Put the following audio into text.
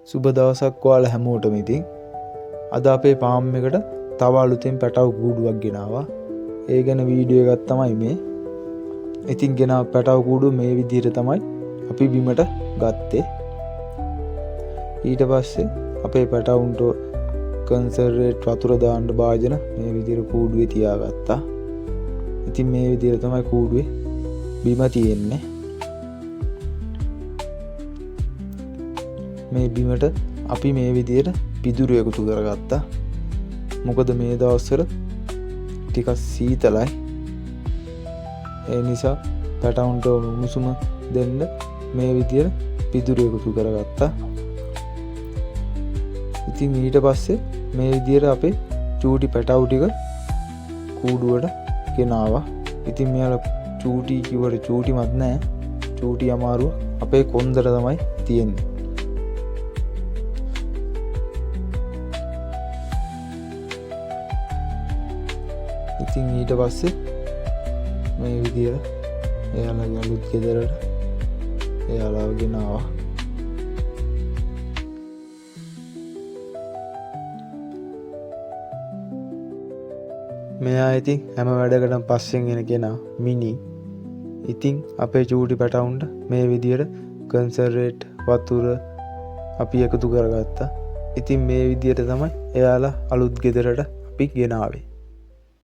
සුබ දවසක් ඔයාලා හැමෝටම. ඉතින් අද අපේ ෆාම් එකට තව අලුතෙන් පැටව කූඩුවක් ගෙනාවා. ඒ ගැන වීඩියෝ එකක් තමයි මේ. ඉතින් ගෙනාව පැටව කූඩුව මේ විදිහට තමයි අපි බිමට ගත්තේ. ඊට පස්සේ අපේ පැටවුන්ට කන්සර්වේට් වතුර දාන්න භාජන මේ විදිහට කූඩුවේ තියාගත්තා. ඉතින් මේ විදිහට තමයි කූඩුවේ බිම තියෙන්නේ. මේ බිමට අපි මේ විදිහට පිදුරු එකතු කරගත්තා. මොකද මේ දවස්වල ටිකක් සීතලයි. ඒ නිසා පැටවුන්ට උණුසුම දෙන්න මේ විදිහට පිදුරු එකතු කරගත්තා. ඉතින් ඊට පස්සේ මේ විදිහට අපේ චූටි පැටවු ටික කූඩුවට ගෙනාවා. ඉතින් මෙයාලා චූටි කිව්වට චූටිමත් නෑ. චූටි අමාරුව අපේ කොන්දර තමයි තියෙන්නේ. ඉතින් ඊට පස්සේ මේ විදිහට එයාලා අලුත් ගෙදරට එයාලා ගෙනාවා. මෙයා ඉතින් හැම වැඩකටම පස්සෙන් එන කෙනා මිනි. ඉතින් අපේ චූටි පැටවුන්ට මේ විදිහට කන්සර්වේට් වතුර අපි එකතු කරගත්තා. ඉතින් මේ විදිහට තමයි එයාලා අලුත් ගෙදරට අපි ගෙනාවේ.